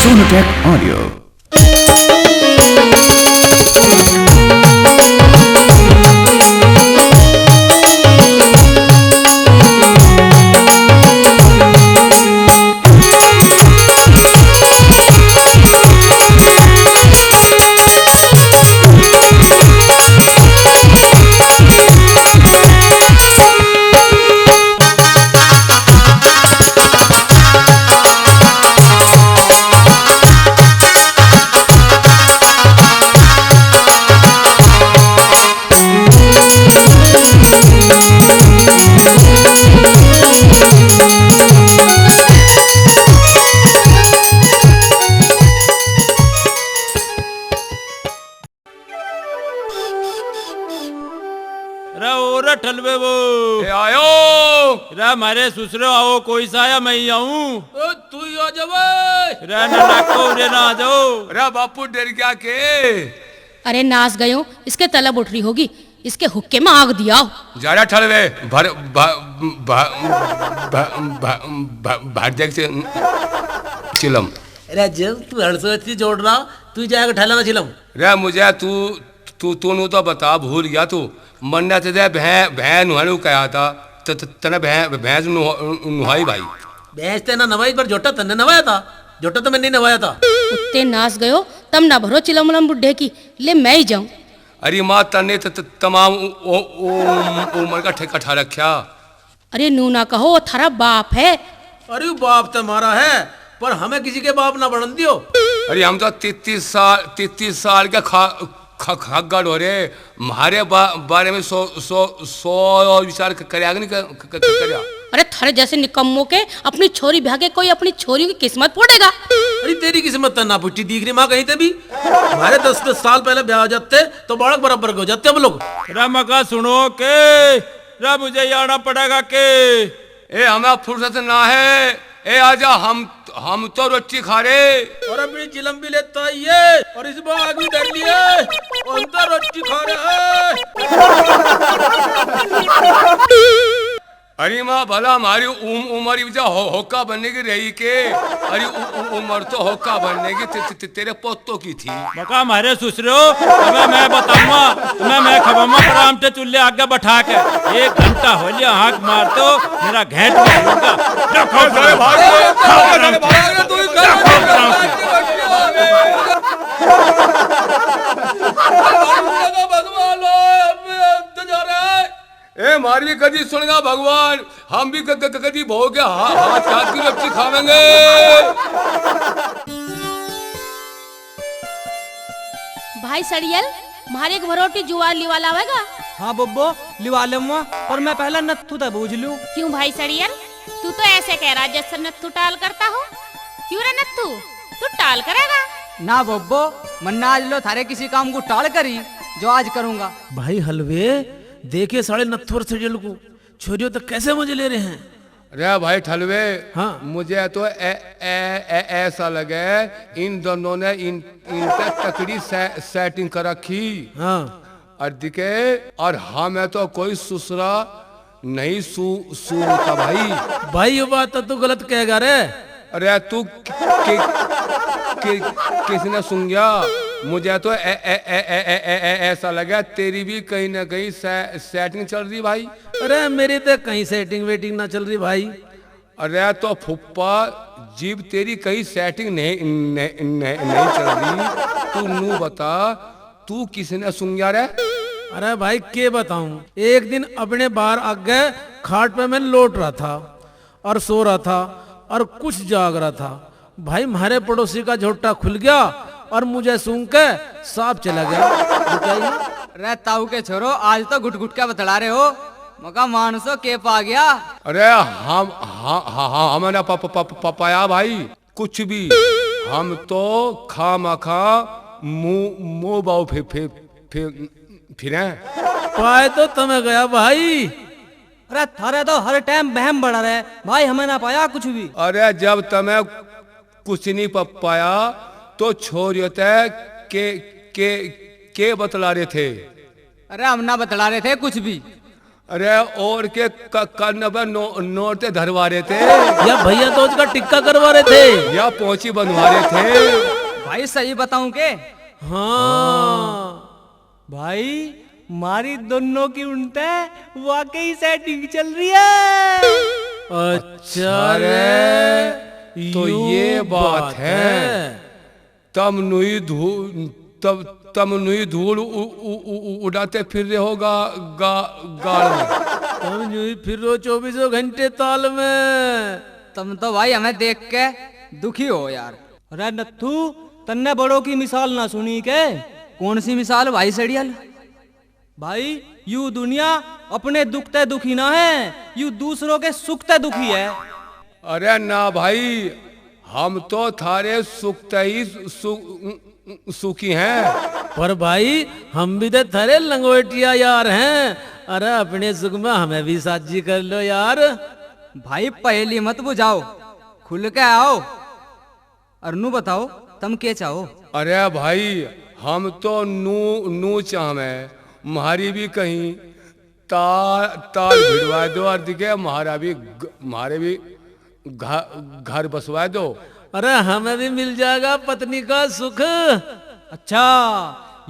Sonotech Audio. ठलवे वो आयो रे मारे ससुरो आओ कोई सा आया मैं ही आऊं तू ही आ जावे रे ना नाको रे ना आ जाओ रे बापू डर क्या के अरे नाच गयो इसके तलब उठ रही होगी इसके हुक्के में आग दिया जरा ठलवे भर भर देख से चिलम अरे जब तू हड़सोती जोड़ रहा तू जाएगा ठहला ना चिलम रे मुझे तू नु तो बता भूल गया तू मन्ना ते भैं नुहानु कहा था तने भैंस नुहाई भाई भैंस ते ना नवाई पर जोटा तन्ने नवाया था जोटा तो मैंने नवाया था उत्ते नाच गयो तम ना भरो चिलम बुढ़े की ले मैं ही जाऊं अरे माँ तने तमाम उम्र का ठेका ठा रखा अरे नू ना कहो वो थारा बाप है अरे बाप तुम्हारा है पर हमें किसी के बाप ना बढ़न दियो अरे हम तो 33 साल के खगड़ हो रे हमारे बारे में सौ विचार करे नहीं कर अरे थारे जैसे निकम्मों के अपनी छोरी ब्याह के कोई अपनी छोरी की किस्मत फोड़ेगा अरे तेरी किस्मत ना पुट्टी दिख रही माँ कहीं ते भी हमारे 10 साल पहले ब्याह हो जाते तो बालक बराबर हो जाते हम लोग रे मका सुनो के रे मुझे ये आना पड़ेगा के ए हमें फुर्सत ना है ए आजा हम तो रोटी खा रहे और अपनी चिलम भी लेता ये और इस बार आग भी डर लिए और तो रोटी खा रहे अरे माँ भला हमारी उम्र जो होका बनने की रही के अरे उम्र तो होका बनने की तेरे पोतों की थी मका मारे ससुरो तुम्हें मैं बताऊंगा तुम्हें मैं खबरमा आराम से चूल्हे आगे बैठा के 1 घंटा हो लिया हाँक मार तो मेरा घेट में होगा ए मारी भी कदी सुनेगा भगवान हम भी कदी भोग हाथ हाथ की रोटी खावेंगे भाई सड़ियल मारे एक भरोटी जुआर लिवाला आवेगा हाँ बब्बो लिवा लूंगा पर मैं पहला नत्थू तो बूझ लूं क्यों भाई सड़ियल तू तो ऐसे कह रहा जैसे नत्थू टाल करता हो क्यों रे नत्थू तू टाल करेगा ना बब्बो मन्ना आज लो थारे किसी काम को टाल करी जो आज करूंगा भाई हलवे देखे साढ़े नत्थोर से को छोरियों तो कैसे मजे ले रहे हैं अरे भाई ठलवे हाँ मुझे तो ऐसा लगे इन दोनों ने इनका तकड़ी सेटिंग कर रखी हाँ और दिखे और हमें तो कोई सुसरा नहीं सूता भाई ये बात तो तू गलत कहेगा रे अरे तू किसने सुन गया मुझे तो ऐसा लगा तेरी भी कहीं ना कहीं सेटिंग चल रही भाई अरे मेरी तो कहीं सेटिंग वेटिंग ना चल रही भाई अरे तो फुप्पा जीव तेरी कहीं सेटिंग नहीं चल रही तू नू बता तू किसने सुन गया रे अरे भाई के बताऊं एक दिन अपने बाहर आगे खाट पे मैं लौट रहा था और सो रहा था और कुछ जाग रहा था भाई हमारे पड़ोसी का झोटा खुल गया और मुझे सुन के सांप चला गया रे ताऊ के छोरो आज तो घुट घुट का बतला रहे हो मका मानसो के पा गया अरे हमारा पाया भाई कुछ भी हम तो खा मखा मुंह बाऊ फिरे पाए तो तुम्हें गया भाई अरे थारे तो हर टाइम बहम बढ़ा रहे भाई हमें ना पाया कुछ भी अरे जब तुम्हें कुछ नहीं पाया तो छोरियों के बतला रहे थे अरे हम ना बतला रहे थे कुछ भी अरे और के करने पर नोट धरवा रहे थे या भैया तो उसका टिक्का करवा रहे थे। या पहुंची बनवा रहे थे। भाई सही बताऊं के हाँ भाई मारी दोनों की उनते वाकई सेटिंग चल रही है। अच्छा रे, तो यूं ये बात है। तम नुई धूल उड़ाते फिर रहे होगा गाड़ में। तुम यूं ही फिर रहो 24 घंटे ताल में। तुम तो भाई हमें देख के दुखी हो यार। अरे नत्थू तन्ने बड़ों की मिसाल ना सुनी के? कौन सी मिसाल भाई सड़ियल? भाई यू दुनिया अपने दुखते दुखी ना है, यू दूसरों के सुखते दुखी है। अरे ना भाई, हम तो थारे सुखते ही सुखी हैं। पर भाई हम भी तो थरे लंगोटिया यार हैं। अरे अपने सुख में हमें भी साझी कर लो यार। भाई पहली मत बुझाओ, खुल के आओ और नू बताओ तुम क्या चाहो। अरे भाई हम तो नू चाहे, हमारी भी कहीं तार भिड़वा दो और दिखे हमारे भी घर बसवा दो। अरे हमें भी मिल जाएगा पत्नी का सुख। अच्छा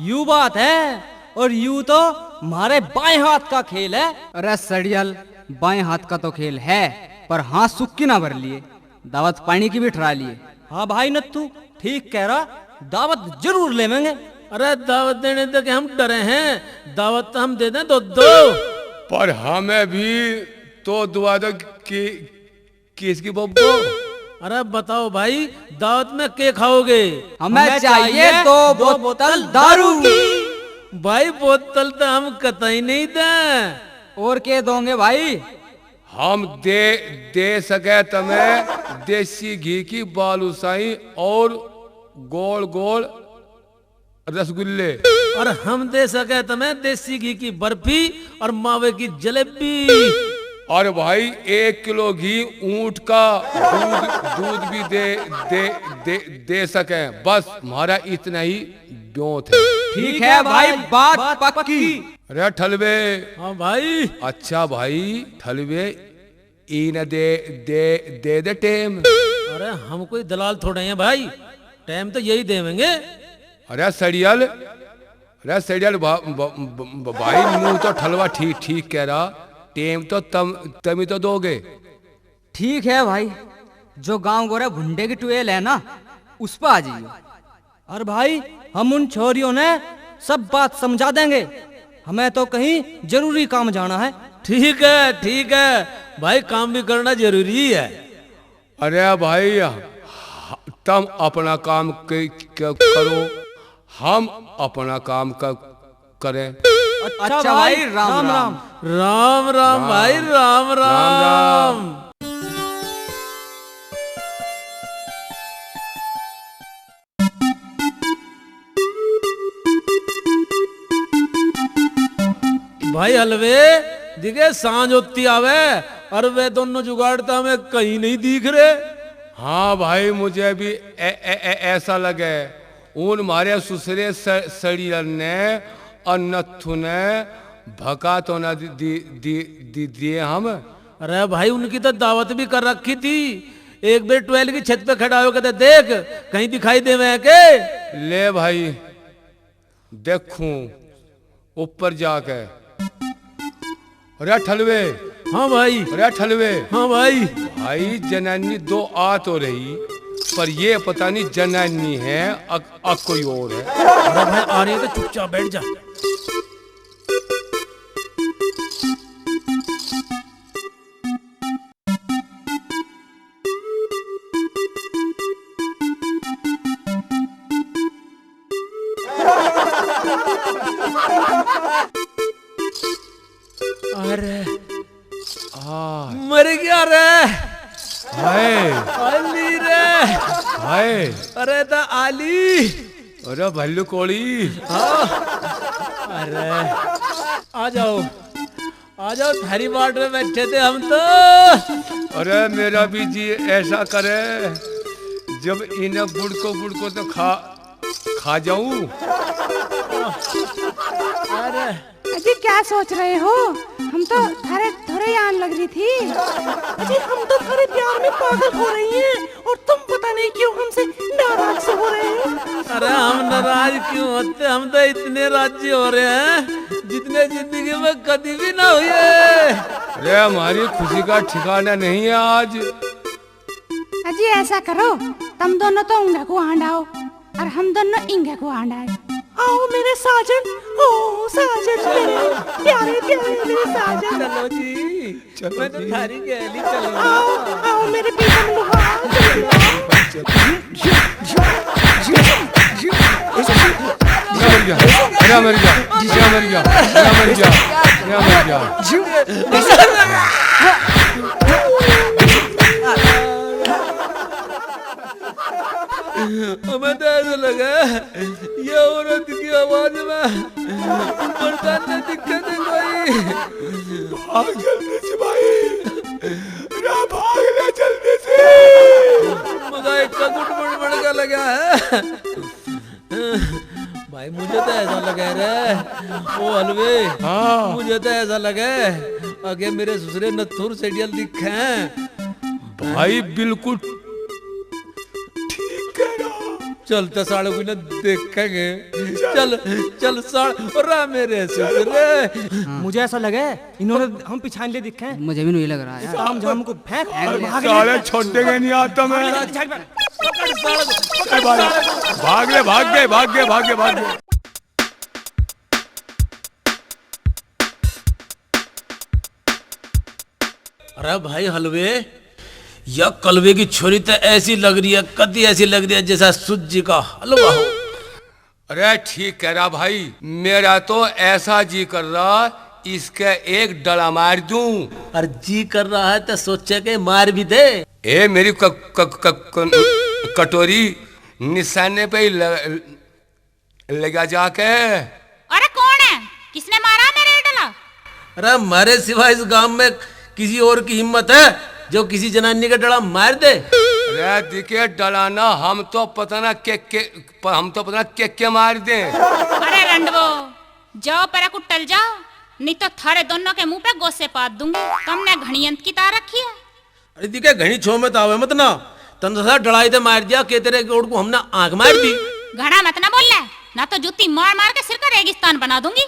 यू बात है, और यू तो हमारे बाएं हाथ का खेल है। अरे सड़ियल, बाएं हाथ का तो खेल है, पर हाथ सुख की ना भर लिए, दावत पानी की भी ठहरा लिए। हाँ भाई नत्थू ठीक कह रहा, दावत जरूर लेंगे। अरे दावत देने तक हम डरे हैं, दावत तो हम दे दें दो। पर हमें भी तो दुआ दो कि किसकी बब्बो। अरे बताओ भाई, दावत में क्या खाओगे? हमें चाहिए दो बोतल दारू की। भाई बोतल तो हम कतई नहीं दें। और क्या दोगे भाई? हम दे सके तुम्हें देसी घी की बालूशाही और गोल गोल रसगुल्ले। और हम दे सके तुम्हें देसी घी की बर्फी और मावे की जलेबी। और भाई 1 किलो घी ऊंट का दूध भी दे सके। बस हमारा इतना ही ब्योत है। ठीक है भाई, बात पक्की। अरे ठलवे। हाँ भाई। अच्छा भाई ठलवे, इन दे टेम। अरे हम कोई दलाल थोड़े हैं भाई, टाइम तो यही देवेंगे। अरे सड़ियल भाई, मुंह तो ठलवा ठीक कह रहा, टेम तो तम ही तो दोगे। ठीक है भाई, जो गांव गोरे भुंडे की टुएल है ना, उस पर आ जाइए। और भाई हम उन छोरियों ने सब बात समझा देंगे, हमें तो कहीं जरूरी काम जाना है। ठीक है भाई, काम भी करना जरूरी है। अरे भाई तुम अपना काम करो, हम अपना काम करें। अच्छा भाई, राम राम। राम राम भाई, राम राम। भाई हलवे दिखे सांझ होती आवे, और वे दोनों जुगाड़ता हमें कहीं नहीं दिख रहे। हाँ भाई, मुझे भी ऐसा लगे। उन मारे सुसरे सड़ियल ने और नत्थु ने भका तो न दिए हम। अरे भाई उनकी तो दावत भी कर रखी थी। एक बार 12 की छत पे खड़ा होकर कहते देख कहीं दिखाई दे मैं के। ले भाई देखूं ऊपर जाके। अरे ठलवे। हाँ भाई। अरे ठलवे। हाँ भाई। भाई जनानी 2 आ तो रही, पर ये पता नहीं जनानी है कोई और है। अरे भाई आ रही है तो चुपचाप बैठ जा। अरे मर गया रे। हाय आली रे। हाय। अरे ता आली। अरे भल्लू कोड़ी। अरे आ जाओ थारी बाट में बैठे थे हम तो। अरे मेरा भी जी ऐसा करे, जब इन्हें बुड़को तो खा जाऊं। अरे अजी क्या सोच रहे हो? हम तो थारे थोड़े आन लग रही थी। अजी हम तो थारे प्यार में पागल हो रही हैं और तुम पता नहीं क्यों हमसे नाराज से हो रहे हैं। अरे हम नाराज क्यों होते, हम तो इतने राजी हो रहे हैं जितने जिंदगी में कभी भी ना हुए। अरे हमारी खुशी का ठिकाना नहीं है आज। अजी ऐसा करो, तुम दोनों तो उंगा को आंडाओ और हम दोनों इंगे को आंडाए। आओ मेरे साजन, ओ साजन मेरे प्यारे प्यारे मेरे साजन। चलो जी, चलो जी, थारी गैली चलो। आओ आओ मेरे पीछे लुहा। मर गया। हमें तो ऐसा लगा ये औरत की आवाज में परेशान ने दिक्कत है कोई। भाग जल्दी से भाई, भाग ले जल्दी से। मगर एक का गुट बढ़ का लगा है भाई। मुझे तो ऐसा लगा रे ओ हलवे, मुझे तो ऐसा लगा आगे मेरे ससुरे नथुर सीरियल दिखे भाई। बिल्कुल चलते साड़े को ना देखेंगे। चल चल साड़ मेरे ससुरे। मुझे ऐसा लगे इन्होंने हम पिछान ले दिखे हैं। मुझे भी नहीं लग रहा है। हम जाम को फेंक साले छोड़ने नहीं आता मैं। भाग गए। अरे भाई हलवे, या कलवे की छोरी तो ऐसी लग रही है, कति ऐसी लग रही है जैसा सूजी का हलवा हो। अरे ठीक कह रहा भाई, मेरा तो ऐसा जी कर रहा इसके एक डला मार दूं। और जी कर रहा है तो सोचे के मार भी दे। ए मेरी कटोरी निशाने पे ही लगा जाके। अरे कौन है? किसने मारा मेरे डला? अरे हमारे सिवा इस गांव में किसी और की हिम्मत है जो किसी जनानी का डला मार दे? अरे दिखे डलाना, हम तो पता ना के मार दे। अरे रंडवो, जाओ पर कुटल जाओ, नहीं तो थारे दोनों के मुंह पे गोसे पात दूंगी। तुमने घड़ियंत की तार रखी है। अरे दिखे घड़ी छो में तावे मत ना, तन सा डलाई दे मार दिया के तेरे गोड़ को हमने आंख मार दी। घड़ा मत ना बोल ले, ना तो जूती मार मार के सिर का रेगिस्तान बना दूंगी।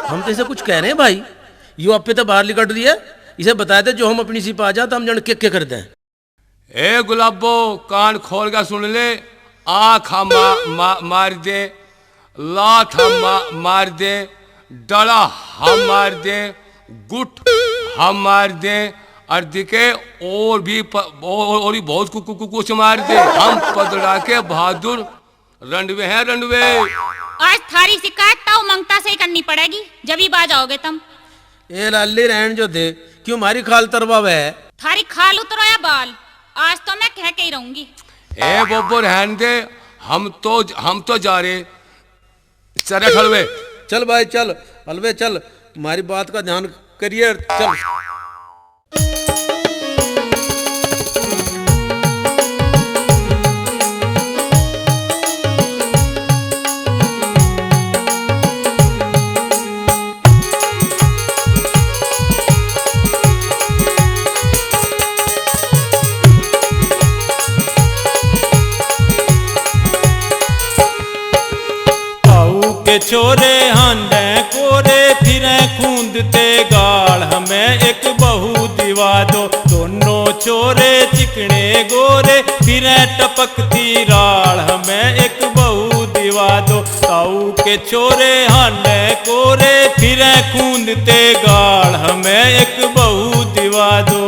हम तो इसे कुछ कह रहे हैं भाई, यू आप पे तो बाहर निकल रही है। इसे बता दे जो हम अपनी सिपा आ जा तो हम जन के कर दें। ए गुलाबो, कान खोल कर सुन ले। आँख मार दे, लात हम मार दे, डला हम मार दे, गुट हम मार दे, और दिखे और भी बहुत कुछ मार दे। हम पदड़ा के बहादुर रंडवे हैं, रंडवे। आज थारी शिकायत ताऊ मंगता से ही करनी पड़ेगी, जब ही बाज आओगे तुम। ए लाली रहन जो दे, क्यों मारी खाल तरवा है? थारी खाल उतरो या बाल, आज तो मैं कह के ही रहूंगी। ए बोबो रहन दे, हम तो जा रहे। चल हलवे, चल भाई चल हलवे चल, हमारी बात का ध्यान करिए। चल के छोरे हांडे कोरे फिरे खूंदते गाल। हमें एक बहू दिवा दो, दोनों छोरे चिकने गोरे फिरे टपकती राल। हमें एक बहू दिवा दो, ताऊ के छोरे हांडे कोरे फिरे खूंदते गाल। हमें एक बहू दिवा दो।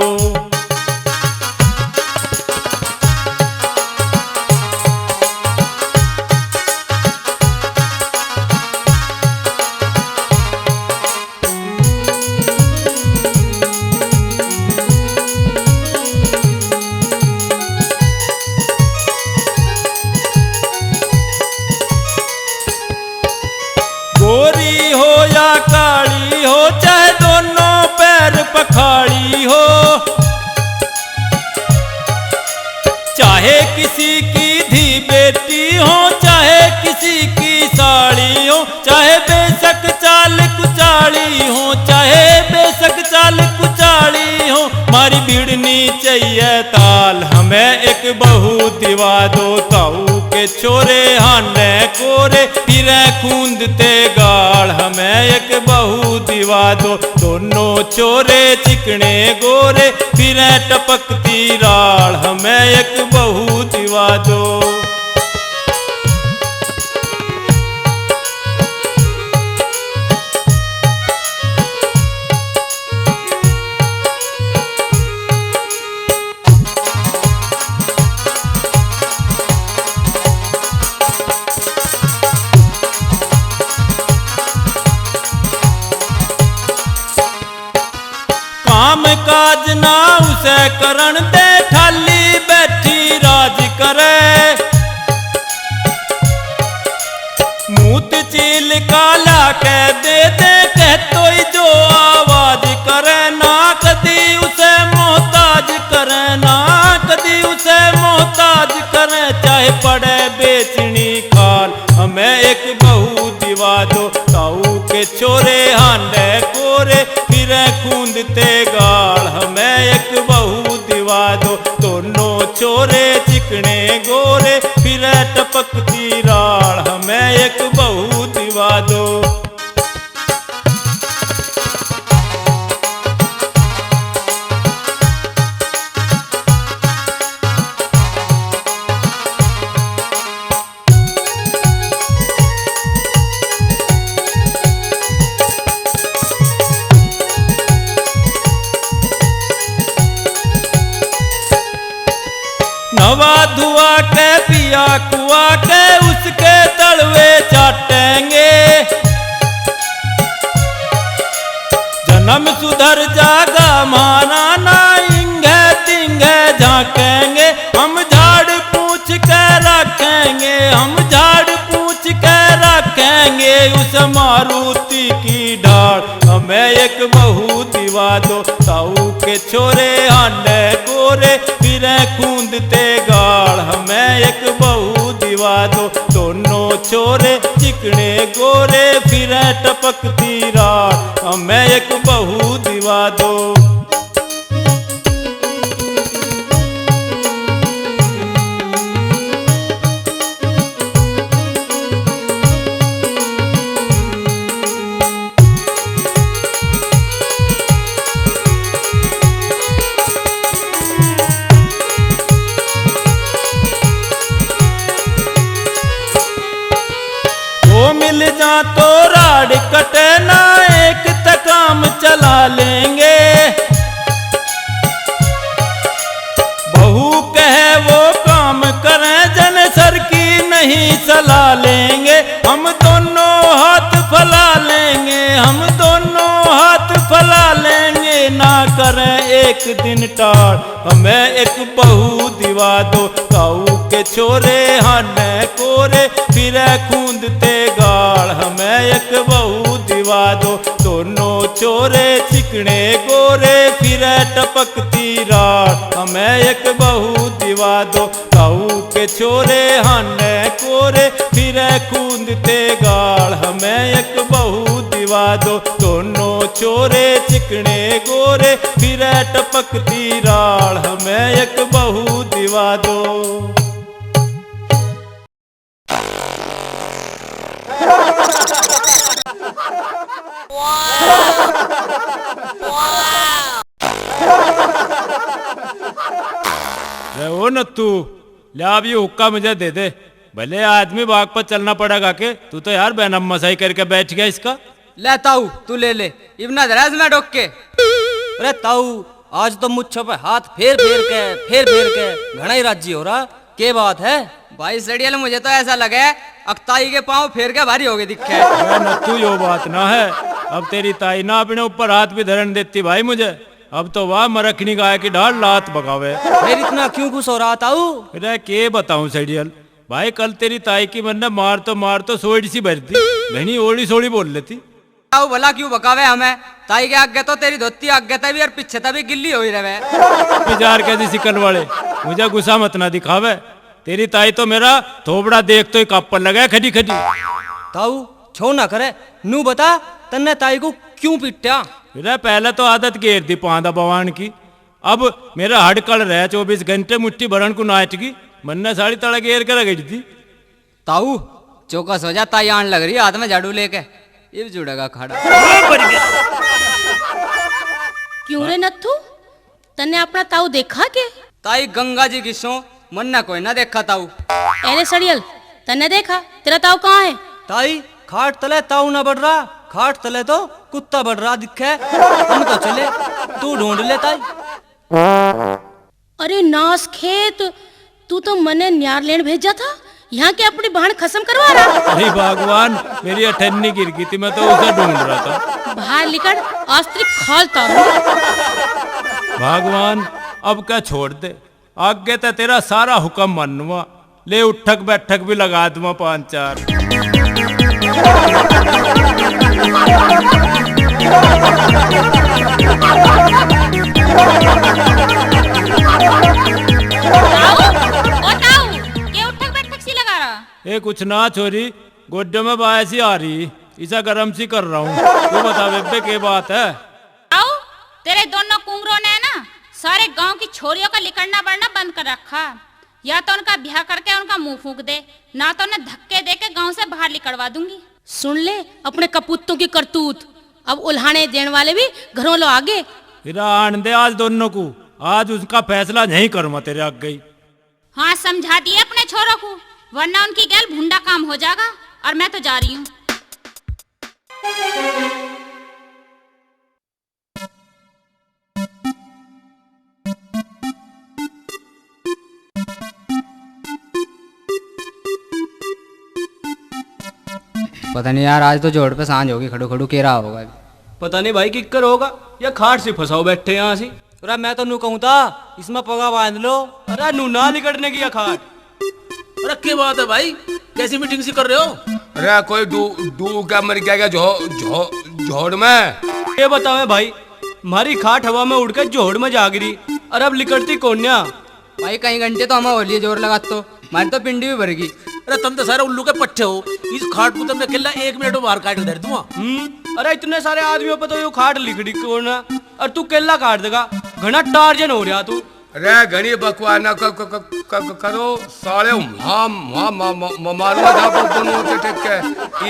गोरी हो या काली हो, चाहे दोनों पैर पखाड़ी हो, चाहे किसी की धी बेटी हो, चाहे किसी की साड़ी हो, चाहे बेशक चाल भिड़नी चाहिए ताल, हमें एक बहू दिवा दो। ताऊ के छोरे हांडे कोरे फिरे खूंदते गाल, हमें एक बहू दिवा दो। दोनों छोरे चिकने गोरे फिरे टपकती राल, हमें एक बहू दिवा दो। काम काज ना उसे करण दे, ठाली बैठी राज करे। मूत चील काला कह दे दे, कह तो ही जो आवाज करे। ना कदी उसे मोहताज करे, ना कदी उसे मोहताज करे। चाहे पड़े बेचनी खाल, हमें एक बहू दिवा दो। ताऊ के छोरे हांडे कोरे फिरे खूंदते गाल, हमें एक बहू दिवा दो। दोनों छोरे चिकने गोरे फिरे टपकती राल, हमें एक बहू दिवा दो। नवा धुआ के पिया कुआ के उसके तलवे चाटेंगे। जन्म सुधर जागा माना ना, इंगे तिंगे झांकेंगे। हम झाड़ पूछ के रखेंगे, हम झाड़ पूछ के रखेंगे उस मारुति की ढाल, हमें एक बहू दिवा दो। ताऊ के छोरे हांडे कोरे फिरे खूंदते गाल, हमें एक बहू दिवा दो। दोनों छोरे चिकने गोरे फिरे टपकती राल, हमें एक बहू दिवा दो। मिल जा तो राड कटे ना, एक तक काम चला लेंगे। बहू कहे वो काम करें, जन सर की नहीं सलाह लेंगे। हम दोनों हाथ फैला लेंगे, हम दोनों हाथ फैला लेंगे। ना करें एक दिन टाल, हमें एक बहू दिवा दो। ताऊ के छोरे हांडे कोरे फिरे खूंदते गाल, हमें एक बहू दिवा दो। दोनों छोरे चिकने गोरे फिरे टपकती राल, हमें एक बहू दिवा दो। ताऊ के छोरे हांडे कोरे फिरे खूंदते गाल, हमें एक बहू दिवा दो। दोनों छोरे चिकने गोरे फिरे टपकती राल, हमें एक बहू दिवा दो। ओ नत्तू, ले अब ये हुक्का मुझे दे दे। भले आदमी बाग पर चलना पड़ेगा के, तू तो यार बैनम मसाई करके बैठ गया इसका। ले ताऊ तू ले ले, इबना दराज में डोक के। अरे ताऊ, आज तो मुच्छों पे हाथ फेर फेर के घना ही राजी हो रहा। के बात है भाई सड़ियल, मुझे तो ऐसा लगे अक्ताई के पाँव फेर के भारी हो गए दिखे। नत्तू यो बात ना है, अब तेरी ताई ना अपने ऊपर हाथ भी धरन देती भाई मुझे। अब तो वाह मरखनी गाय की ढाल लात बगावे। फिर इतना क्यों खुश हो रहा ताऊ? अरे के बताऊं सड़ियल भाई, कल तेरी ताई की मन ने मार तो सोड़ी सी भरती, घनी ओड़ी सोड़ी बोल लेती। ताऊ भला क्यों बकावे हमें? ताई के आगे तो तेरी धोती आगे तभी और पीछे तभी गिल्ली हो ही रहे। पिजार कैसी सिकल वाले, मुझे गुस्सा मत ना दिखावे। तेरी ताई तो मेरा थोबड़ा देख तो ही काप पर लगा खड़ी खड़ी। ताऊ छो ना करे, नू बता तन्ने ताई को क्यों पिटा? पहले तो आदत घेर दी पांदा बवान की, अब मेरा हड़कड़ रहे 24 घंटे मुट्ठी भरण को नाच की मन्ना साड़ी तड़ा घेर कर गई थी। ताऊ चौकस हो जा, ताई आन लग रही हाथ में झाड़ू लेके, ये भी जुड़ेगा खाड़ा। क्यों रे नथु, तन्ने अपना ताऊ देखा के? ताई गंगा जी की सो मन्ना कोई ना देखा ताऊ। अरे सड़ियल, तन्ने देखा? तेरा ताऊ कहाँ है? ताई खाट तले ताऊ ना बढ़ रहा, खाट तले तो कुत्ता बढ़ रहा दिखे। हम तो चले, तू ढूंढ ले ताई। अरे नास खेत, तू तो मने न्यार लेन भेजा था, यहाँ के अपनी बहन खत्म करवा रहा। अरे भगवान, मेरी अठन्नी गिर गई थी, मैं तो उसे ढूंढ रहा था। बाहर निकल, अस्त्री खालता। भगवान अब क्या छोड़ दे, आगे तो तेरा सारा हुक्म मानूंगा, ले उठक बैठक भी लगा दूंगा 5-4। ये कुछ ना छोरी, गोड्डे में बाय सी आ रही, इसा गरम सी कर रहा हूँ। तू बता बेबे क्या बात है? आओ, तेरे दोनों कुंगरों ने ना सारे गांव की छोरियों का लिकड़ना बढ़ना बंद कर रखा। या तो उनका ब्याह करके उनका मुंह फूंक दे, ना तो उन्हें धक्के दे के गांव से बाहर निकलवा दूंगी। सुन ले अपने कपूतों की करतूत, अब उल्हाने देने वाले भी घरों लो आगे। फिर आन दे आज दोनों को, आज उसका फैसला नहीं करूँगा तेरे आग गई। हाँ समझा दिए अपने छोरों को, वरना उनकी गैल भुंडा काम हो जाएगा। और मैं तो जा रही हूँ। पता नहीं यार, आज तो जोड़ पे सांझ होगी, खड़ू खड़ू केरा होगा। पता नहीं भाई किक्कर होगा या खाट से फंसाओ बैठे यहाँ से। अरे मैं तो नू कहूँ था इसमें पगा बांध लो। अरे नू ना निकटने की खाट। अरे क्या बात है भाई, कैसी मीटिंग सी कर रहे हो? अरे कोई डू क्या मर गया झोड़ में? ये बताओ भाई, हमारी खाट हवा में उड़कर जोड़ में जा गिरी, और अब लिकड़ती कौन्या। भाई कई घंटे तो हमें हो लिए जोर लगा, तो हमारी तो पिंडी भी भर गई। अरे तुम तो सारे उल्लू के पट्टे हो, इस खाट को तो मैं अकेला 1 मिनट में बाहर काट के धर दूंगा। अरे इतने सारे आदमियों पे तो ये खाट लिकड़ी कौन है, और तू केला काट देगा, घना टार्जन हो रहा तू। अरे घनी बकवास ना करो साले, मारूंगा दोनों के टेक के।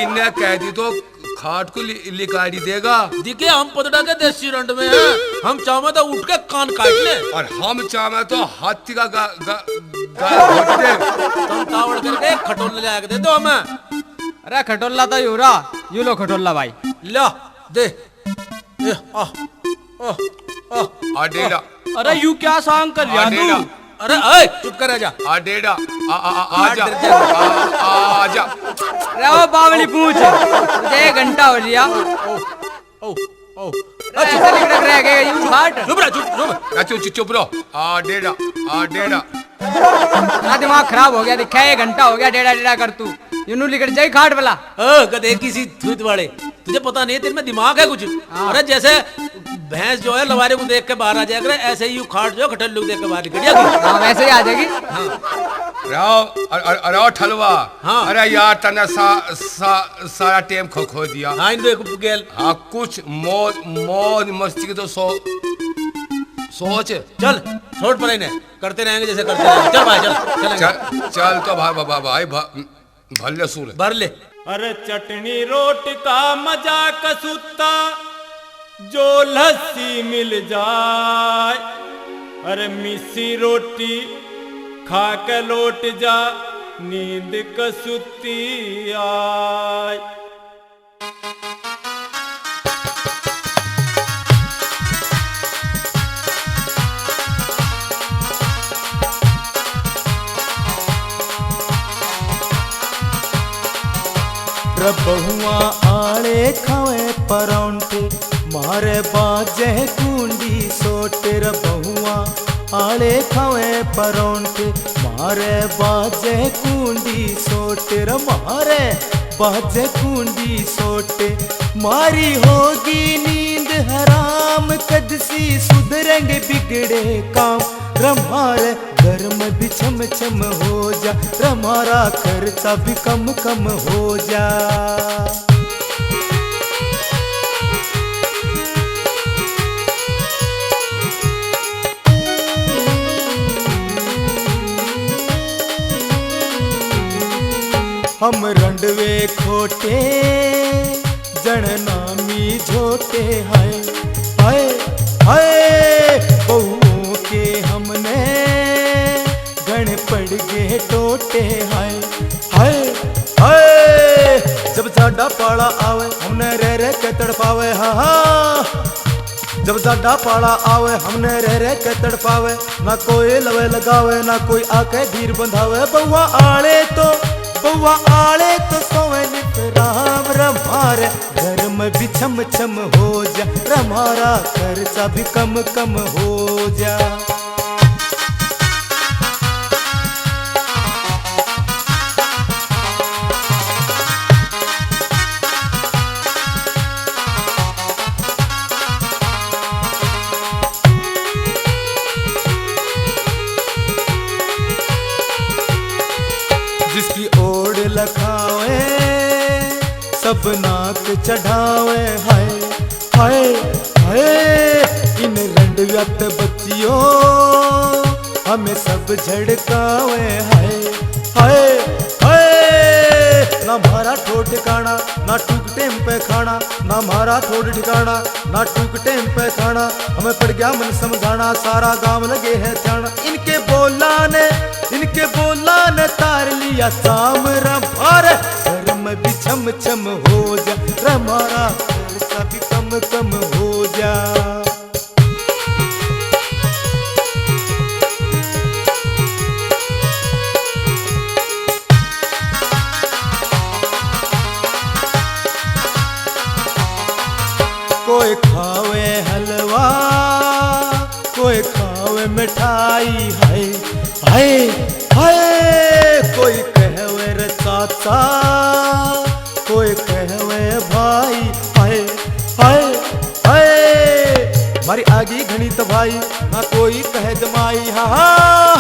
इन्हें कह दी तो खाट को लिकाड़ी देगा। दिखे हम पतड़ा के देसी रंड में हैं, हम चाहे तो उठ के कान काट ले, और हम चाहे तो हाथी का घोट दे। तुम तावड़ करके खटोल ले आके दे दो हमें। अरे खटोला तो यू रहा, यू लो खटोला भाई, ला दे। डेढ़ा। अरे यू क्या सांग कर रहा तू? अरे ओए चुप कर जा। डेढ़ा आजा। अरे ओ बावली पूछ, तुझे 1 घंटा हो लिया। ऐसे लिकड़क रह गए यू खाट। चुप रहो। डेढ़ा। दिमाग खराब हो गया, दिखा 1 घंटा हो गया डेढ़ा कर तू, यूं लिकड़ जाए खाट वाला। गधे किसी थूत वाले, तुझे पता नहीं है तेरे में दिमाग है कुछ? अरे जैसे भैंस जो है लवारे को देख के बाहर आ जाएगा, ऐसे ही खाट जो खटल लोग देख के बाहर निकल जाएगी। हाँ वैसे ही आ जाएगी। अरे ठलवा। हाँ। अरे यार तने सारा टेम खो दिया। हाँ इन देखो गेल। हाँ कुछ मौज मस्ती की तो सोच। चल छोड़ पर इन्हें, करते रहेंगे जैसे करते रहेंगे। चल भाई चल तो भाई भले सूर भर ले। अरे चटनी रोटी का मजा कसूता, जो लस्सी मिल जाए। अरे मिसी रोटी खा के लौट जा, नींद कसूती आए। बहुआ आले खावे परौंठे, मारे बाजे कुंडी सोटे। बहुआ आले खावे परौंठे, मारे बाजे कुंडी सोटे। मारे बाजे कुंडी सोटे, मारी होगी नींद हराम, कदसी सुधरेंगे बिगड़े काम। रमारे घर में भी छम छम हो जा, रमारा खर्चा भी कम कम हो जा। हम रंडवे खोटे जन नामी झोटे हाय हाय हाय बहुओं के हमने गण पड़ गए टोटे हाय हाय हाय जब साडा पाला आवे हमने रह के तड़पावे हाँ हाँ जब साडा पाला आवे हमने रह के तड़पावे ना कोई लवे लगावे ना कोई आके धीर बंधावे बउआ आले तो सोवे नित राम रमारे घर में भी छम छम हो जा रमारा खर्चा भी कम कम हो जा। जिसकी ओढ़ लखावे सब नाक चढ़ावे हाय हाय हाय इन रंडव्यत बच्चियों हमें सब झड़कावे हाय हाय हाय ना मारा ठोट ठिकाना ना टूक टेम पे खाना ना मारा ठोट ठिकाना ना टूक टेम पे खाना हमें पड़ गया मन समझाना सारा गांव लगे है ध्यान इनके बोला ने तार लिया साम रमार घर में भी छम छम हो जा रमारा खर्चा भी कम कम हो जा। कोई खावे हलवा कोई खावे मिठाई हाय हाय हाय कोई कहवे रे चाचा कोई कहवे भाई हाय हाय हाय मारी आगी घनी तो भाई ना कोई कहे जमाई हाँ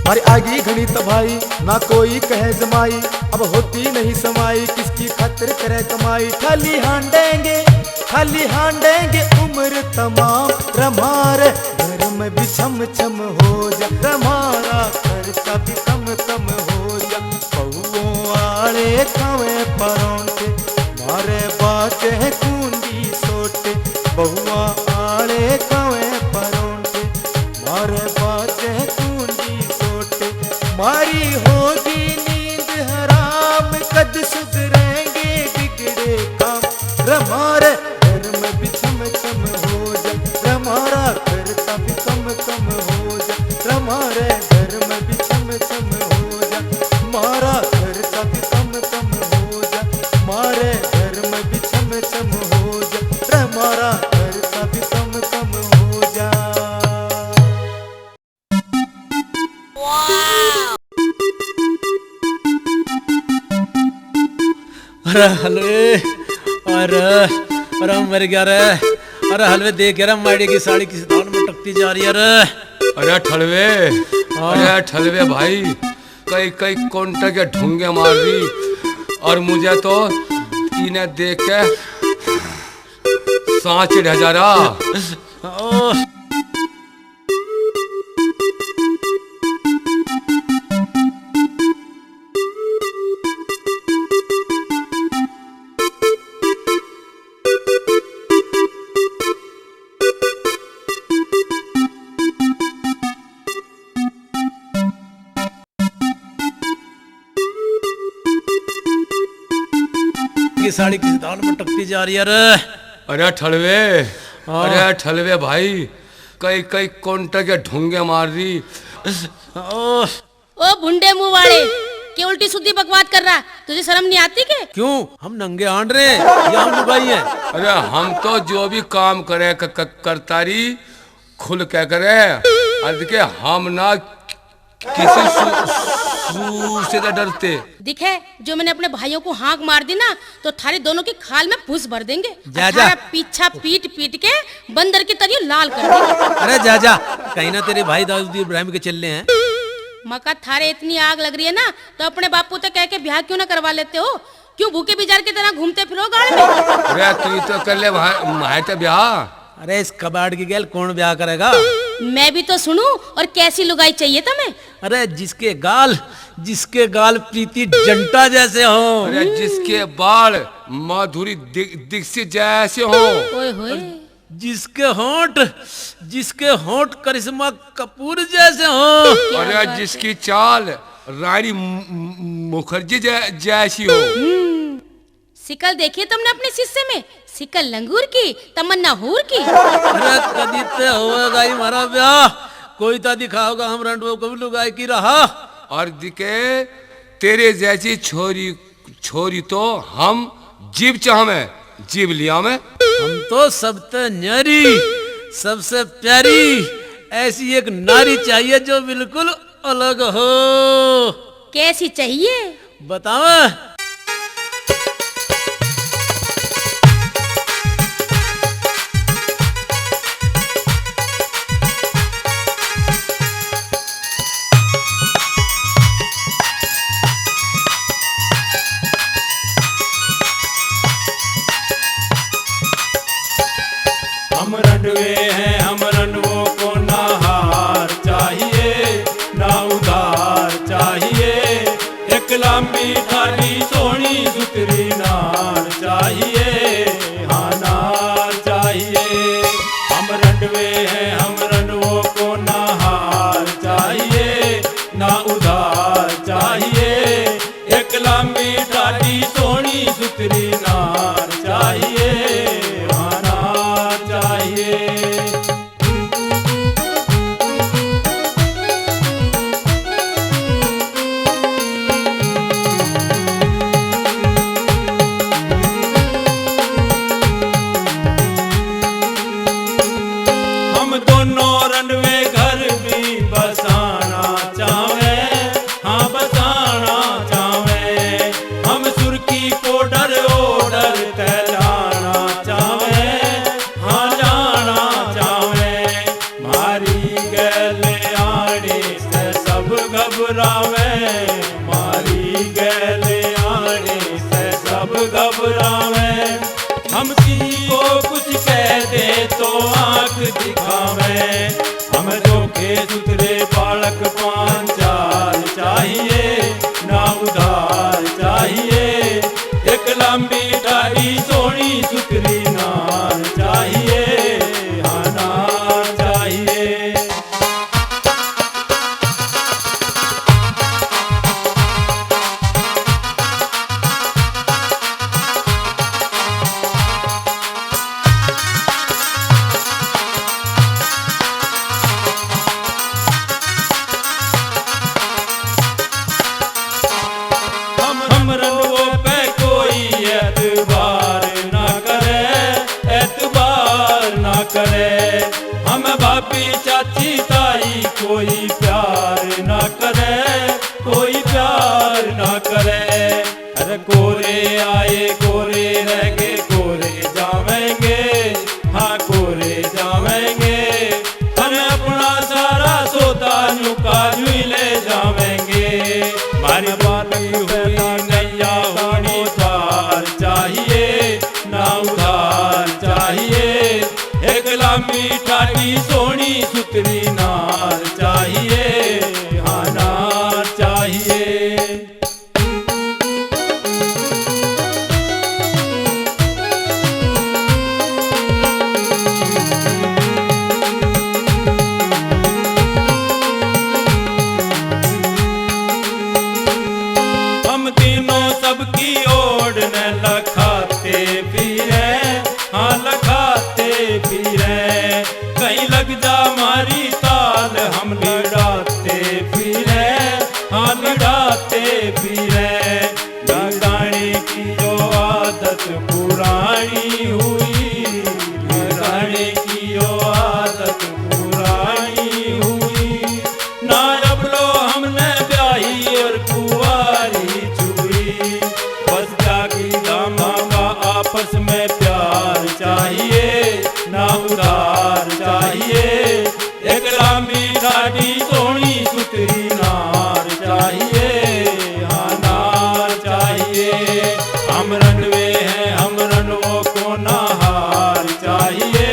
मारी आगी घनी तो भाई ना कोई कहे जमाई अब होती नहीं समाई किसकी खातिर करे कमाई खाली हांडेंगे उम्र तमाम रमारे घर में भी छम छम हो जा रमारा खर्चा भी कम कम हो जा। बहुओं आले खावे परौंठे मारे बाटे कुंडी सोटे बहुआ आले खावे परौंठे मारे बाटे कुंडी सोटे मारी होगी नींद हराम कद सुधरेंगे बिगड़े काम रमारे घर में भी छम छम हो जा रमारा खर्चा भी कम कम हो जा रमारे घर में भी छम छम हो जा मारा खर्चा भी कम कम हो जा मारे घर में भी छम छम हो जा रमारा खर्चा भी कम कम हो जा। अरे हलवे अरे मर गया रे अरे हलवे देख यार माड़ी की साड़ी किसी दाल में टकती जा रही है अरे ठलवे भाई कई कई कोंटा के ढूंगे मार दी और मुझे तो इन्हें देख के सांस चढ़ जा रहा। की साड़ी किसी दाल में टकती जा रही है अरे ठलवे भाई कई कई कोंटा के ढूंगे मार दी। ओ भुंडे मुंह वाले क्या उल्टी सुद्धी बकवास कर रहा तुझे शर्म नहीं आती के? क्यों हम नंगे आंड रहे या हम लुगाई हैं? अरे हम तो जो भी काम करे करतारी खुल क्या करे अर्ध के हम ना किसी से डरते दिखे जो मैंने अपने भाइयों को हाँक मार दी ना तो थारे दोनों की खाल में फूस भर देंगे जा पीछा पीट पीट के बंदर की तरह लाल कर देंगे। अरे जा कहीं ना तेरे भाई दाऊद इब्राहिम के चलने हैं। मका थारे इतनी आग लग रही है ना तो अपने बापू से कह के ब्याह क्यों ना करवा लेते हो? क्यों भूखे बिजार की तरह घूमते फिरो गाड़ में? अरे तू तो कर ले भाई तो ब्याह। अरे इस कबाड़ की गैल कौन ब्याह करेगा? मैं भी तो सुनूं और कैसी लुगाई चाहिए तुम्हें? अरे जिसके गाल जिसके गाल प्रीति जंटा जैसे हो, अरे जिसके बाल माधुरी दीक्षित जैसे हो, ओए होए, जिसके होंठ करिश्मा कपूर जैसे हो, अरे जिसकी चाल रानी मुखर्जी जैसी हो। शिकल देखी तुमने अपने शिष्य में? शिकल लंगूर की, तमन्ना हूर की। अरे कदी ते होगा ही हमारा ब्याह, कोई तो दिखाओगा हम रंडो को भी लुगाई की रहा। और दिखे तेरे जैसी छोरी तो हम जीव चाहमे, जीव लिया में। हम तो सबसे न्यारी, सबसे प्यारी ऐसी एक नारी चाहिए जो बिल्कुल अलग हो। कैसी चाहिए? बताओ। हम रंडवे हैं, हम रंडवों को ना हार चाहिए ना उधार चाहिए, एक लंबी थाली सोनी सुतरी नार चाहिए, हाँ नार चाहिए। हम रंडवे हैं, हम रंडवों को ना हार चाहिए ना उधार चाहिए, एक लंबी थाली सोनी सुतरी नार चाहिए, हाँ नार चाहिए। हम दोनों रंडवे घर भी बसाना चाहे, हाँ बसाना चाहे, हम सुर्खी पाउडर ओडर तैलाना चाहे, हाँ जाना चाहे, मारी गले आने से सब घबरावे, मारी गले आने से सब घबरावे, हम किसी को कुछ कह दे तो आंख दिखावे, हम जोखे सुथरे बालक पांचाल चाहिए ना उधार चाहिए, एक लंबी दाढ़ी सोनी सुथरी नार चाहिए, हाँ नार चाहिए। हम रंडवों पे कोई एतबार ना करे, एतबार ना करे, हम भाभी चाची ताई कोई प्यार ना करे, कोई प्यार ना करे, अरे कोरे आए कोरे रह गए कोरे जावेंगे, हाँ कोरे जावेंगे, हम अपना सारा सौदा नुका यूं ले जावेंगे, मारी बाती हुई नैया होनी पार चाहिए ना उधार चाहिए, एक लंबी ठाठी सोनी सुतरी नार चाहिए, हाँ नार चाहिए। हम तीनों सबकी ओर न लखाते फिरे, हाँ लखाते फिरे, कहीं लग जा मारी ताल हम लड़ाते फिरे, हाँ लड़ाते फिरे, लगाने की जो आदत पुरानी हुई, लगाने की जो आदत पुरानी हुई, ना अब लो हमने ब्याही और कुंवारी छुई, बस जागी दामा का आपस में प्यार चाहिए ना उधार चाहिए, एक लंबी दाढ़ी सोनी सुतरी नार चाहिए, हाँ नार चाहिए। हम रंडवे हैं, हम रंडवों को ना हार चाहिए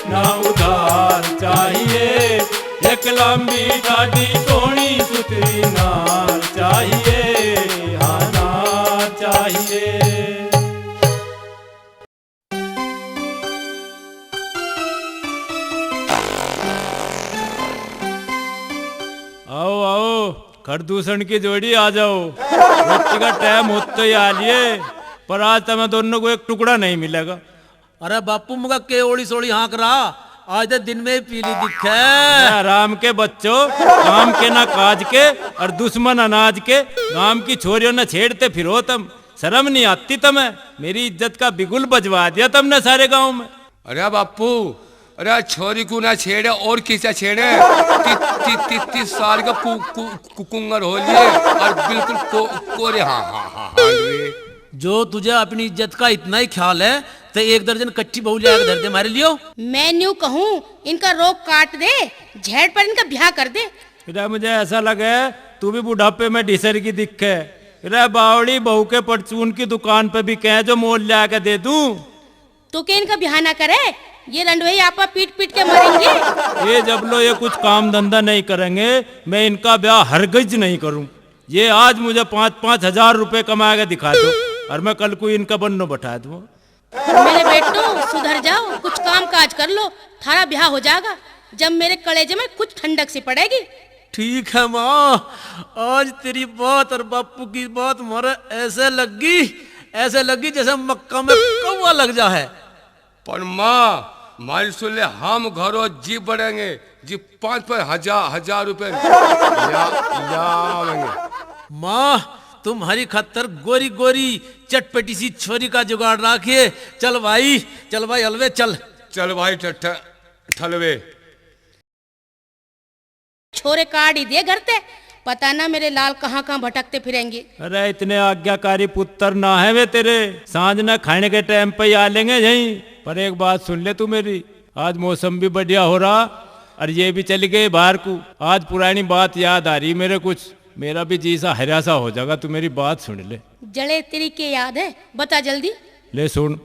ना उधार चाहिए, एक लंबी दाढ़ी सोनी सुतरी नार चाहिए। खरदूषण की जोड़ी आ जाओ, रोटी का टाइम होते ही आ लिए, पर आज तुम्हें दोनों को एक टुकड़ा नहीं मिलेगा। अरे बापू मुका के ओड़ी सोड़ी हाँक रहा, आज तो दिन में ही पीली दिखे। आराम के बच्चों, काम के ना काज के और दुश्मन अनाज के, गांव की छोरियों ने छेड़ते फिरो तुम, शर्म नहीं आती तुम्हें? मेरी इज्जत का बिगुल बजवा दिया तुमने सारे गांव में। अरे बापू, अरे छोरी को ना छेड़े और किसे छेड़े? 30 साल का कुकुंगर हो लिए और बिल्कुल कोरे। हाँ हाँ हाँ हाँ। जो तुझे अपनी इज्जत का इतना ही ख्याल है तो 1 दर्जन कच्ची बहू जाकर धर दे मारे लियो। मैं न्यू कहूँ इनका रोग काट दे, झेड़ पर इनका ब्याह कर दे। फिर मुझे ऐसा लगे तू भी बुढ़ापे में ढिसर की दिखे। रे बावड़ी, बहू के परचून की दुकान पे भी कहे जो मोल ला के दे दूं। तो क्या इनका ब्याह ना करे? ये रंडवई आपा पीट पीट के मरेंगे। ये जब लो ये कुछ काम धंधा नहीं करेंगे, मैं इनका ब्याह हरगिज नहीं करूं। ये आज मुझे 5-5 हजार रुपए कमा के दिखा दो और मैं कल को इनका बन्नो बैठा दूं। मेरे बेटो सुधर जाओ, कुछ काम काज कर लो, थारा ब्याह हो जाएगा जब मेरे कलेजे में कुछ ठंडक सी पड़ेगी। ठीक है माँ, आज तेरी बात और बापू की बात मारे ऐसे लगी जैसे मक्का में कौवा लग जा है। पर माँ मारी सुन ले, हम घरों जी बढ़ेंगे जी 5-5 हजार रुपए माँ तुम्हारी खतर गोरी गोरी चटपटी सी छोरी का जुगाड़ रखिए। चल भाई अलवे चल। चल भाई ठलवे। छोरे काट ही दिए घर ते, पता ना मेरे लाल कहाँ कहाँ भटकते फिरेंगे। अरे इतने आज्ञाकारी पुत्र ना है वे तेरे, सांझ न खाने के टाइम पे ही आ लेंगे यहीं। पर एक बात सुन ले तू मेरी, आज मौसम भी बढ़िया हो रहा और ये भी चली गई बाहर को। आज पुरानी बात याद आ रही मेरे कुछ, मेरा भी जी सा हरा सा हो जाएगा। तू मेरी बात सुन ले। जड़े तेरी के याद है, बता जल्दी। ले सुन।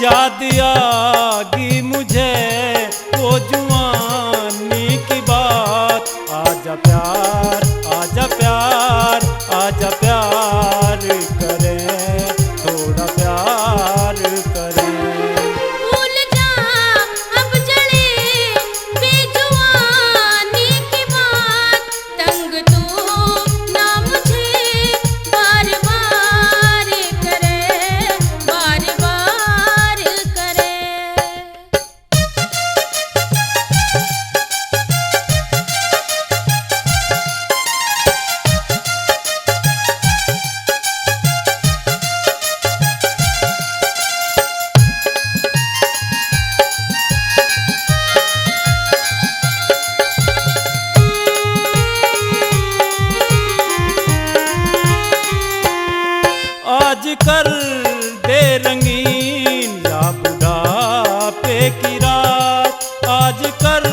याद आगी मुझे वो जुआनी की बात, आजा प्यार आजा प्यार आजा प्यार करें, थोड़ा प्यार करें। भूल जा अब जड़े बेजुआनी की बात, तंग तू ना मुझे बार बार करे, बार बार करे। आज कर दे रंगीन या बुढ़ापे की रात, आज कर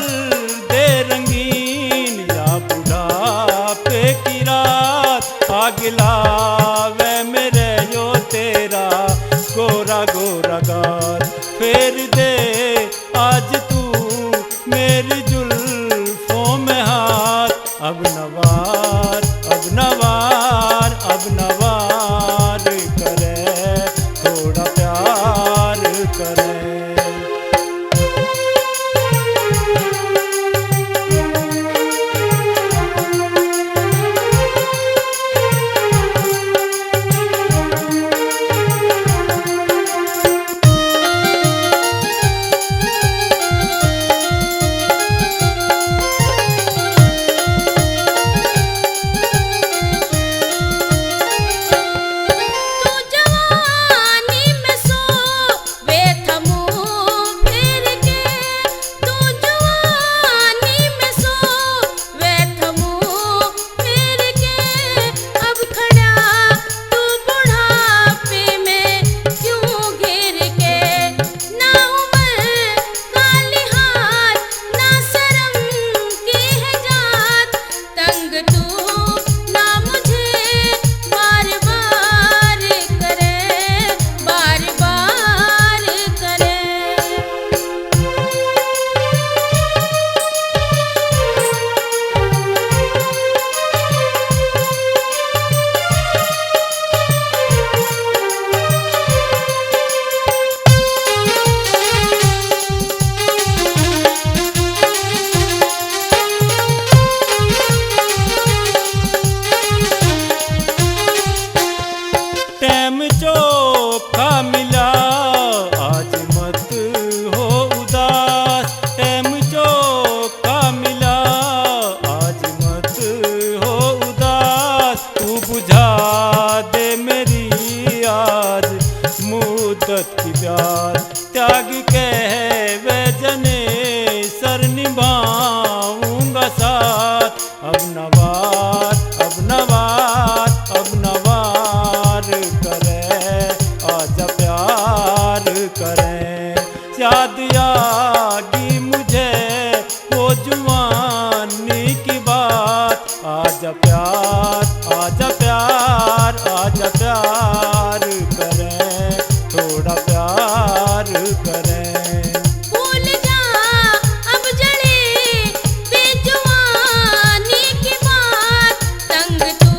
दे रंगीन या बुढ़ापे की रात। आग लावे मेरे यो तेरा गोरा गोरा गाल, फेर दे आज तू मेरी जुल्फों में हाथ। अब नवार अब नवार अब नवार करे, थोड़ा प्यार करे। चोखा मिला, आज मत हो उदास। टाइम चोखा मिला, आज मत हो उदास। तू बुझा दे मेरी आज मुद्दत की प्यास। त्याग कह वे जने सर निभाऊंगा साथ। अब नवार, अब नवार, अब नवार करे, आजा प्यार करें। याद आगी मुझे वो जुवानी की बात। आजा प्यार, आजा प्यार, आजा प्यार करें, थोड़ा प्यार करें। भूल जा अब जड़े बेजुबानी की बात। तंग तू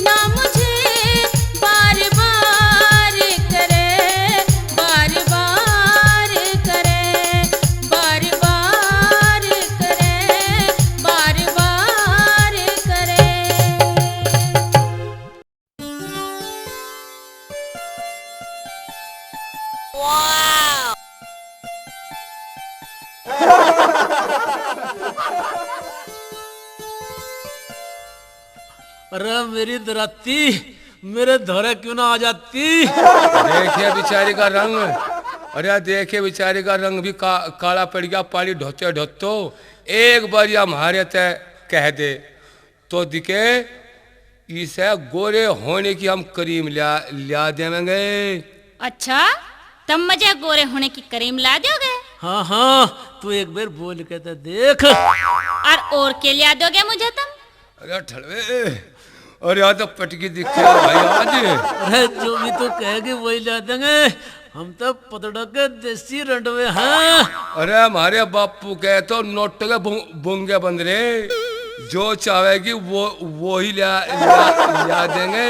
ना मुझे बार बार करे, बार बार करे, बार बार करे, बार बार करे। अरे मेरी दराती, मेरे धोरे क्यों ना आ जाती। देखिए बेचारी का रंग, अरे देखिए बेचारी का रंग भी काला पड़ गया पानी ढोते ढोतो। एक बार ये हमारे तय कह दे तो दिखे इसे गोरे होने की हम करीम लिया देंगे। अच्छा, तब मुझे गोरे होने की क्रीम ला दोगे? हाँ हाँ, तू एक बार बोल के तो देख। और के लिया दोगे मुझे तुम? अरे ठलवे, अरे यहाँ तो पटकी दिखे भाई आज। अरे जो भी तू कहेगी वही ला देंगे। हम तो पतड़ा के देसी रंडवे हैं। अरे हमारे बापू कहे तो नोट के बुंगे बंद रे, जो चाहेगी वो ही लिया देंगे।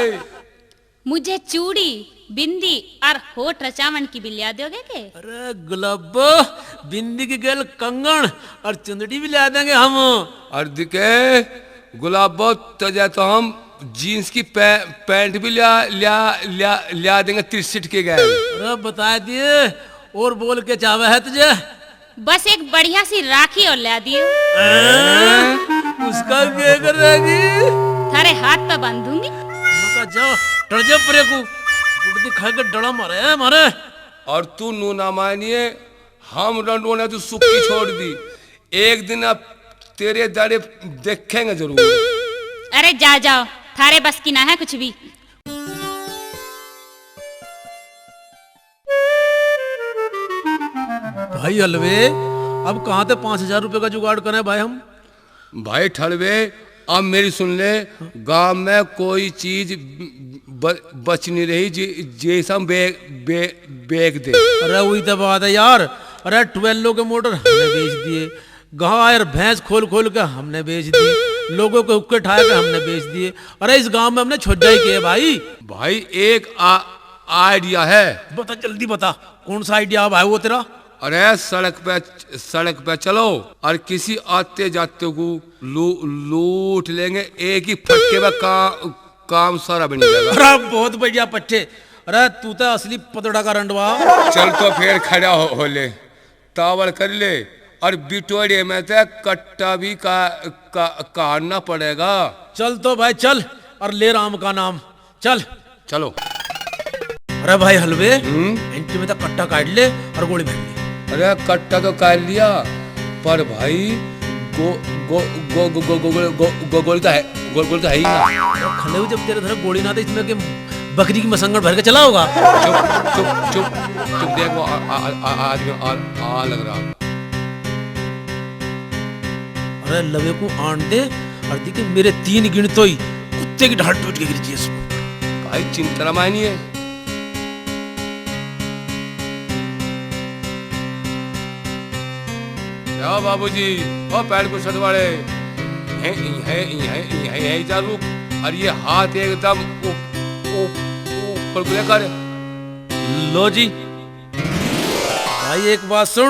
मुझे चूड़ी, बिंदी और होठ रचावन की भी लिया दोगे के? अरे गुलाब, बिंदी की गल कंगन और चुंदड़ी भी ला देंगे हम। और दिखे गुलाब तजा तो हम जीन्स की पैंट भी लिया देंगे 63 के गए। अरे बता दिए, और बोल के चावे है तुझे? बस एक बढ़िया सी राखी और ला दियो। उसका क्या करेगी? थारे हाथ पे बांधूंगी। मका जाओ, डर जा परे को, गुड़ दिखा के डरा मारे मारे। और तू नू ना मानिए, हम रंडो ने तो सुखी छोड़ दी। एक दिन अब तेरे दाड़े देखेंगे जरूर। अरे जा जाओ, थारे बस की ना है कुछ भी। भाई हलवे, अब कहाँ से 5,000 रुपए का जुगाड़ करें भाई हम? भाई ठलवे, अब मेरी सुन ले, गांव में कोई चीज बच नहीं रही जैसा बेच दे। अरे वही तो बात है यार। अरे 12 के मोटर हमने बेच दिए, गाय और भैंस खोल खोल के हमने बेच दी, लोगों के हुक्के ठाए के हमने बेच दिए। अरे इस गांव में हमने छोटा ही किया भाई। भाई एक आइडिया है। बता जल्दी बता, कौन सा आइडिया भाई वो तेरा? अरे सड़क पे चलो और किसी आते जाते को लूट लेंगे। एक ही फटके में काम सारा बन जाएगा। अरे बहुत बढ़िया पट्टे। अरे तू तो असली पतड़ा का रंडवा। चल तो फिर खड़ा हो ले, तावड़ कर ले, और बिटोड़े में तो कट्टा भी काटना पड़ेगा। चल तो भाई चल, और ले राम का नाम, चल चलो। अरे भाई हलवे, एंटी में तो कट्टा काट ले और गोली फेंक ले। अरे कट्टा तो काट लिया, पर भाई गोल तो है ही ना। खले हुए जब तेरे घर गोली ना, तो इसमें के बकरी की मसंगड़ भर के चला होगा। चुप देख, वो आदमी आ लग रहा। अरे लवे को आन दे, और देखिए मेरे 3 गिनतो ही कुत्ते की ढाल टूट के गिर जी इसको। भाई चिंता मानिए। बाबूजी, ओ पैर को सदवाड़े है चालू, और ये हाथ एकदम ऊपर को लेकर लो जी। भाई एक बात सुन,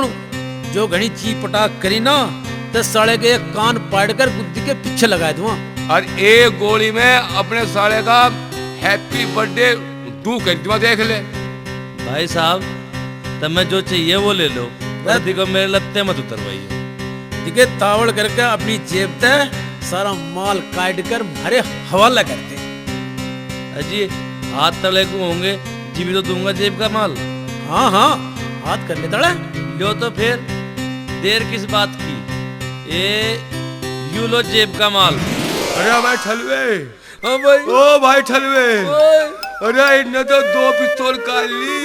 जो घनी चीप पटाख करी ना, तो साले के एक कान पाड़ कर बुद्धि के पीछे लगा दूंगा। और एक गोली में अपने साले का हैप्पी बर्थडे डू कर दूंगा, देख ले। भाई साहब तुम्हें जो चाहिए वो ले लो, वर्दी को मेरे लत्ते मत उतरवाइए। ठीक है, तावड़ करके अपनी जेब से सारा माल काट कर मारे हवाला करते। अजी हाथ तले को होंगे जी भी तो दूंगा जेब का माल। हाँ हाँ, हाथ कर ले तड़ा। लो तो फिर देर किस बात की, ये यूं लो जेब का माल। अरे भाई ठलवे, हाँ भाई। ओ भाई ठलवे, अरे इन्हें तो 2 पिस्तौल काट ली।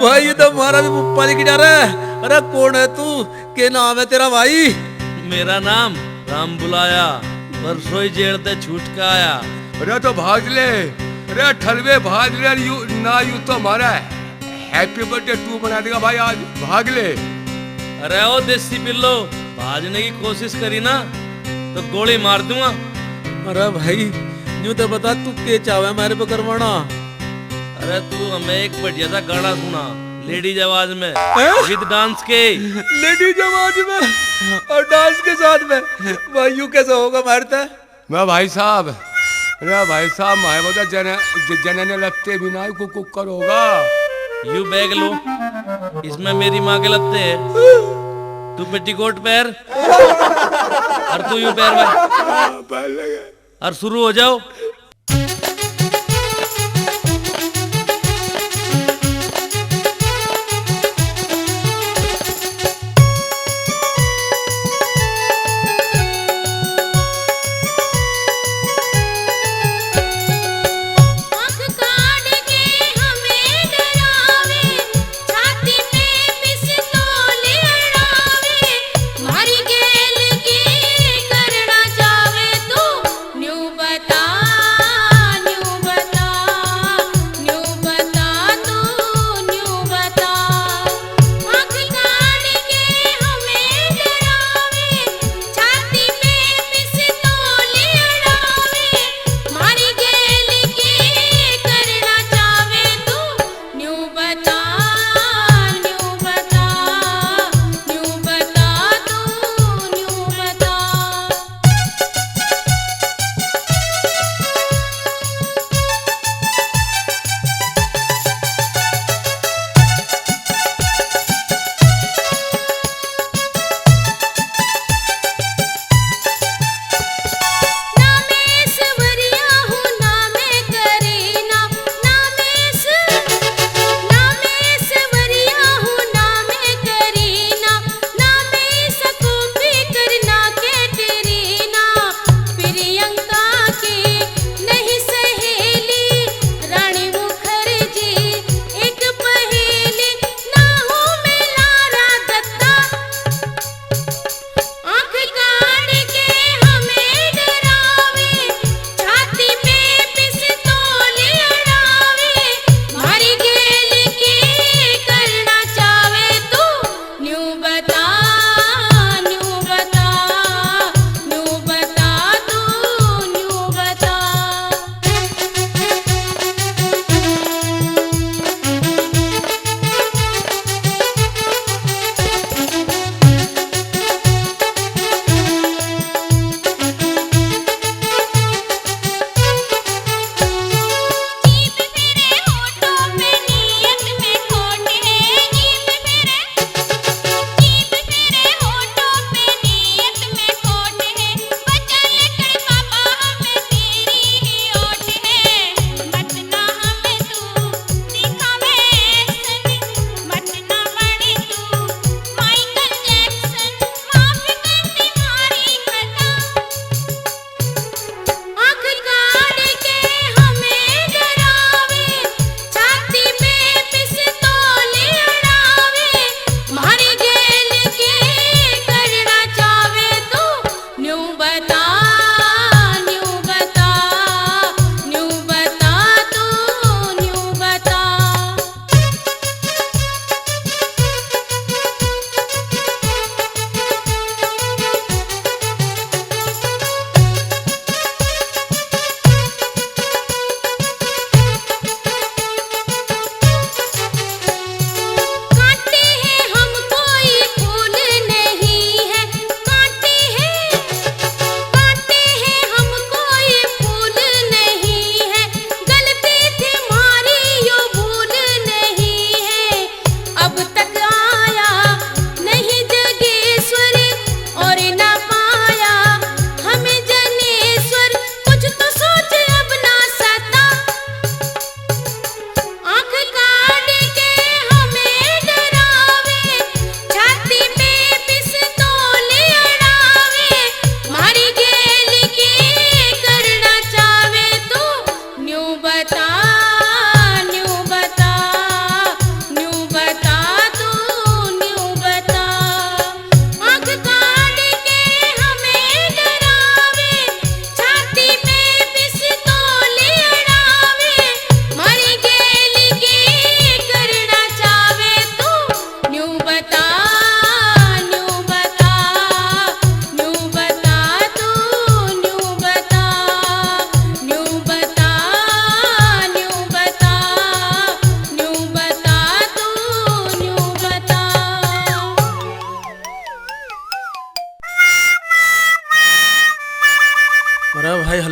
भाई ये तो हमारा भी मुप्पाली की डर है। अरे कौन है तू, के नाम है तेरा भाई? मेरा नाम राम बुलाया, परसों ही जेल से छूट के आया। अरे तो भाग ले, अरे ठलवे भाग ले, यू ना यू तो हमारा हैप्पी बर्थडे 2 बना देगा भाई, आज भाग ले। अरे ओ देसी पिल्लो, भागने की कोशिश करी ना तो गोली मार दूंगा। अरे भाई यूं तो बता तू के चावे मेरे पे करवाना? अरे तू हमें एक बढ़िया सा गाना सुना लेडीज आवाज में विद डांस के। लेडीज आवाज में और डांस के साथ में? भाई यूं कैसा होगा मारता? मैं भाई साहब, अरे भाई साहब मैं बता जनने लगते भी ना कुकर होगा। यू बैग लो, इसमें मेरी माँ के लगते हैं। तू पेटीकोट पैर और तू यूं पैर भाई, और शुरू हो जाओ। मारी गेल की करना चाहे तू न्यू बता।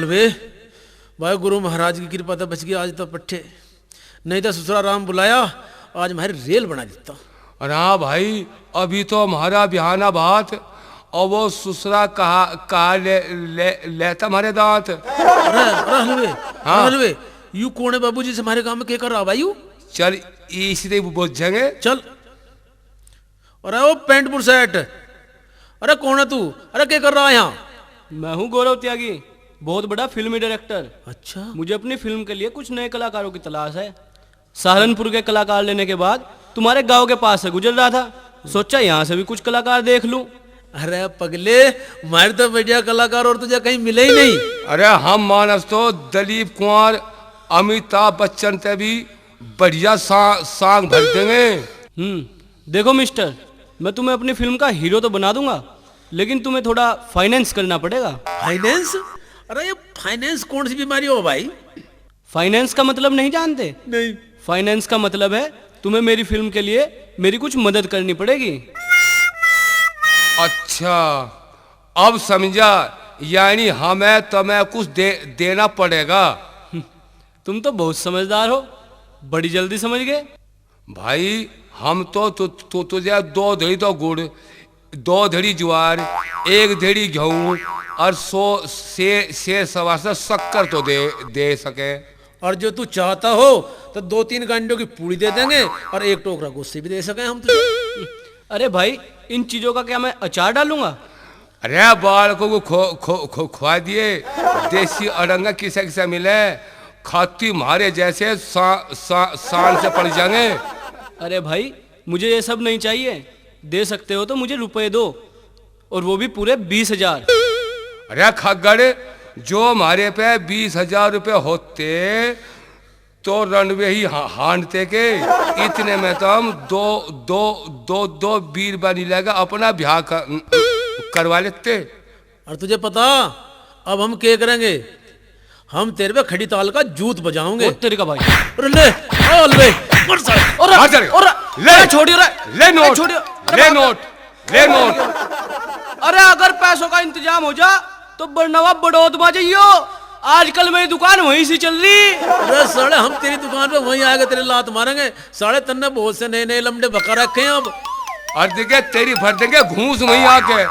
बे भाई गुरु महाराज की कृपा तो बच गया आज तो पट्टे, नहीं तो ससुरा राम बुलाया आज हमारी रेल बना देता। अरे हाँ भाई, अभी तो हमारा बिहाना बात और वो ससुरा कहा लेता हमारे दांत। अरे अरे हलवे, हाँ। हलवे यू कौन है बाबूजी से हमारे काम में क्या कर रहा भाई यू? चल इसलिए बोझ जाएंगे। चल। अरे वो पेंट बुरसेट, अरे कौन है तू? अरे क्या कर रहा है यहाँ? मैं हूँ गौरव त्यागी, बहुत बड़ा फिल्मी डायरेक्टर। अच्छा, मुझे अपनी फिल्म के लिए कुछ नए कलाकारों की तलाश है। सहारनपुर के कलाकार लेने के बाद तुम्हारे गांव के पास से गुजर रहा था, सोचा यहाँ से भी कुछ कलाकार देख लूं। अरे पगले हमारे तो बढ़िया कलाकार और तुझे कहीं मिले ही नहीं। अरे हम मानस तो दिलीप कुमार, अमिताभ बच्चन ते भी बढ़िया सांग भर देंगे। देखो मिस्टर, मैं तुम्हें अपनी फिल्म का हीरो तो बना दूंगा, लेकिन तुम्हें थोड़ा फाइनेंस करना पड़ेगा। फाइनेंस? अरे ये फाइनेंस कौन सी बीमारी हो भाई? फाइनेंस का मतलब नहीं जानते? नहीं। फाइनेंस का मतलब है तुम्हें मेरी फिल्म के लिए मेरी कुछ मदद करनी पड़ेगी। अच्छा, अब समझा, यानी हमें तुम्हें कुछ देना पड़ेगा। तुम तो बहुत समझदार हो, बड़ी जल्दी समझ गए। भाई हम तो तुझे 2 धड़ी तो गुड़, 2 धड़ी ज्वार, 1 धड़ी गेहूं और 100 से सवा से शक्कर तो दे सके। और जो तू चाहता हो तो 2-3 गांडों की पूड़ी दे देंगे और 1 टोकरा गुस्से भी दे सके हम तुझे। अरे भाई, इन चीजों का क्या मैं अचार डालूंगा? अरे बालकों को खुआ दिए, देसी अड़ंगा किसे किसे मिले, खाती मारे जैसे शान से पड़ जाएंगे। अरे भाई, मुझे ये सब नहीं चाहिए, दे सकते हो तो मुझे रुपए दो, और वो भी पूरे 20,000। अरे खगड़, जो हमारे पे 20,000 रुपए होते तो रनवे ही हांडते के, इतने में तो हम दो बीर बनी लेगा अपना ब्याह करवा लेते। और तुझे पता अब हम क्या करेंगे? हम तेरे पे खड़ी ताल का जूत बजाओगे। तेरे का भाई। अरे ले, ओ ले, ले छोड़िए, ले नोट, ले नोट, ले नोट। अरे अगर पैसों का इंतजाम हो जा तो बरनवा बड़ौदमा जाइयो, आजकल मेरी दुकान वहीं से चल रही। अरे साले हम तेरी दुकान पे वहीं आके तेरे लात मारेंगे। साले तन्ने बहुत से नए नए लमडे बका रखे हैं अब। और देखे तेरी भर देंगे घूस वहीं आके।